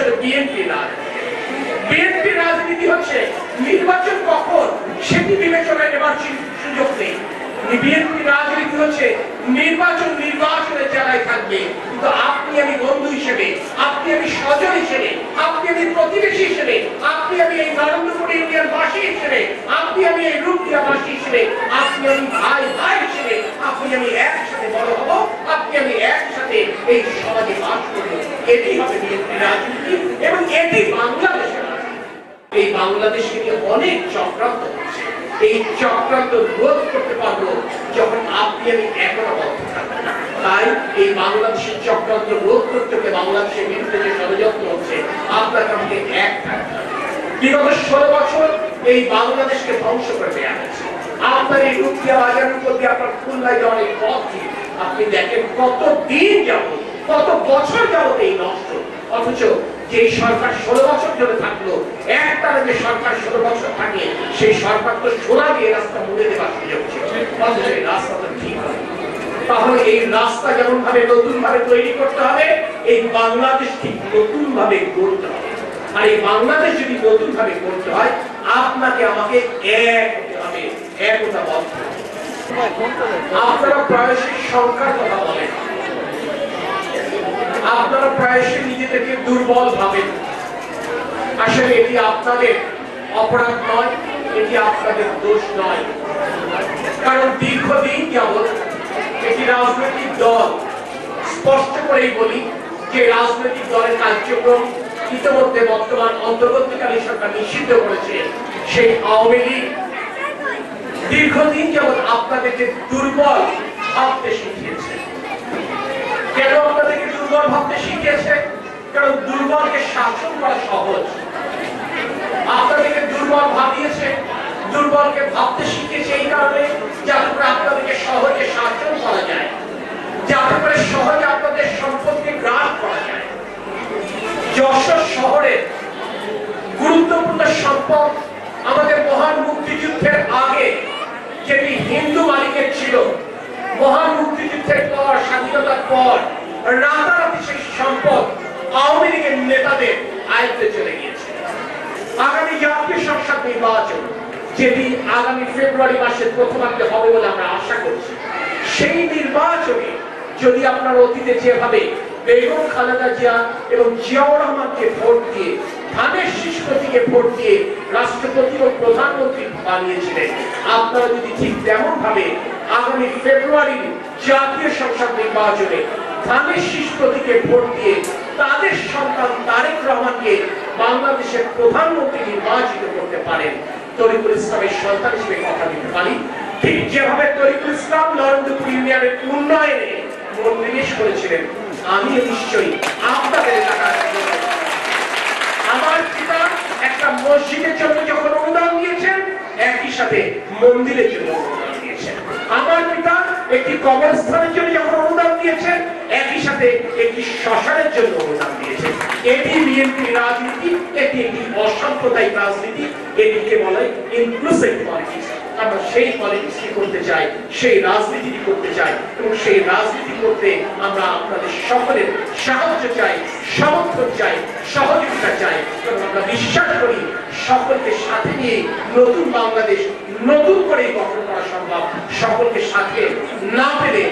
হলো বিএনপি রাজনীতি। বিএনপি রাজনীতি হচ্ছে নির্বাচন কখন সেটি বিবেচনায় নেবার সুযোগ নেই। বিএনপি রাজনীতি হচ্ছে নির্বাচনের জায়গায় থাকবে, কিন্তু আপনি আমি বন্ধু হিসেবে, আপনি আমি স্বজন হিসেবে, আপনি আমি প্রতিবেশী হিসেবে, আপনি আমি এই নরেন্দ্রপুর ইউনিয়ন বাসী হিসেবে, আপনি আমি এই রূপদিয়া বাসী হিসেবে, আপনি আমি ভাই ভাই হিসেবে, আপনি আমি একসাথে বড় হব, আপনি আমি একসাথে এই সমাজে বাস করব। এটি হবে বিএনপি রাজনীতি এবং এটি বাংলাদেশের রাজনীতি। এই বাংলাদেশকে নিয়ে অনেক চক্রান্ত হচ্ছে। এই চক্রান্ত রোধ করতে পারবো যখন আপনি আমি একতাবদ্ধ থাকবো। তাই এই বাংলাদেশের চক্রান্ত রোধ করতে হবে, বাংলাদেশের বিরুদ্ধে যে ষড়যন্ত্র হচ্ছে আপনাকে আমাকে এক থাকতে হবে। বিগত 16 বছর এই বাংলাদেশকে ধ্বংস করে দেওয়া হয়েছে। আপনার এই রূপদিয়া বাজারের উপর দিয়ে আপনার খুলনায় যাওয়ার এই পথ দিয়ে আপনি দেখেন কত দিন যাবত, কত বছর যাবত এই নষ্ট। অথচ যে সরকার 16 বছর ধরে থাকলো, একটানা যে সরকার 16 বছর থাকে, সেই সরকার তো সোনা দিয়ে রাস্তা মুড়ে দেওয়ার সুযোগ ছিল, অথচ এই রাস্তা তো ঠিক হয়। তাহলে এই রাস্তা যেমন ভাবে নতুন ভাবে তৈরি করতে হবে, এই বাংলাদেশ ঠিক নতুন ভাবে গড়তে হবে। আর এই বাংলাদেশ যদি নতুন ভাবে করতে হয়, আপনাকে আমাকে এক হতে হবে, একতাবদ্ধ। আপনারা প্রায়শই সংখ্যার কথা বলেন, আপনারা প্রায়শই নিজেদেরকে দুর্বল ভাবেন। আসলে এটি আপনাদের অপরাধ নয়, এটি আপনাদের দোষ নয়। কারণ দীর্ঘদিন যাবৎ একটি রাজনৈতিক দল, স্পষ্ট করেই বলি যে রাজনৈতিক দলের কার্যক্রম ইতিমধ্যে বর্তমান অন্তর্বর্তীকালীন সরকার নিষিদ্ধ করেছে, সেই আওয়ামী লীগ দীর্ঘদিন যাবৎ আপনাদেরকে দুর্বল ভাবতে শিখিয়েছে। কেন আপনাদেরকে দুর্বল ভাবতে শিখিয়েছে? কারণ দুর্বলকে শাসন করা সহজ। আপনাদেরকে দুর্বল ভাবিয়েছে, দুর্বলকে ভাবতে শিখিয়েছে এই কারণে যাতে করে আপনাদেরকে সহজে শাসন করা যায়, যাতে করে সহজে আপনাদের সম্পত্তি গ্রাস করা যায়। যশোর শহরের গুরুত্বপূর্ণ সম্পদ আমাদের মহান মুক্তিযুদ্ধের আগে যেটি হিন্দু মালিকের ছিল, মহান মুক্তিযুদ্ধের পর, স্বাধীনতার পর রাতারাতি সেই সম্পদ আওয়ামী লীগের নেতাদের আয়ত্তে চলে গিয়েছে। আগামী জাতীয় সংসদ নির্বাচন যেটি আগামী ফেব্রুয়ারি মাসের প্রথমার্ধে হবে বলে আমরা আশা করছি, সেই নির্বাচনে যদি আপনার অতীতে যেভাবে বেগম খালেদা জিয়া এবং জিয়াউর রহমানকে ভোট দিয়ে, ধানের শীষ প্রতীকে ভোট দিয়ে রাষ্ট্রপতি ও প্রধানমন্ত্রী বানিয়েছিলেন, আপনারা যদি ঠিক তেমন ভাবে আগামী ফেব্রুয়ারির জাতীয় সংসদ নির্বাচনে ধানের শীষ প্রতীকে ভোট দিয়ে তাদের সন্তান তারেক রহমানকে বাংলাদেশের প্রধানমন্ত্রী নির্বাচিত করতে পারেন, তরিকুল ইসলামের সন্তান হিসেবে কথা দিতে পারি। ঠিক যেভাবে তরিকুল ইসলাম নরেন্দ্রপুর ইউনিয়নের উন্নয়নে মনোনিবেশ করেছিলেন, আমি নিশ্চয়ই আপনাদের এলাকার আমার পিতা একটা মসজিদের জন্য যখন অনুদান দিয়েছেন, একই সাথে মন্দিরের জন্য অনুদান দিয়েছেন। আমার পিতা একটি কবরস্থানের জন্য যখন অনুদান দিয়েছেন, একই সাথে একটি শ্মশানের জন্য অনুদান দিয়েছেন। এটি বিএনপি রাজনীতি, এটি একটি অসাম্প্রদায়িক রাজনীতি, এটিকে বলে ইনক্লুসিভ পলিটিক্স। আমরা সেই পলিটিক্স করতে চাই, সেই রাজনীতি করতে চাই, এবং সেই রাজনীতি করতে আমরা আপনাদের সকলের সাহায্য চাই, সমর্থন চাই, সহযোগিতা চাই। এবং আমরা বিশ্বাস করি সকলকে সাথে নিয়ে নতুন বাংলাদেশ নতুন করে গঠন করা সম্ভব। সকলকে সাথে না পেলে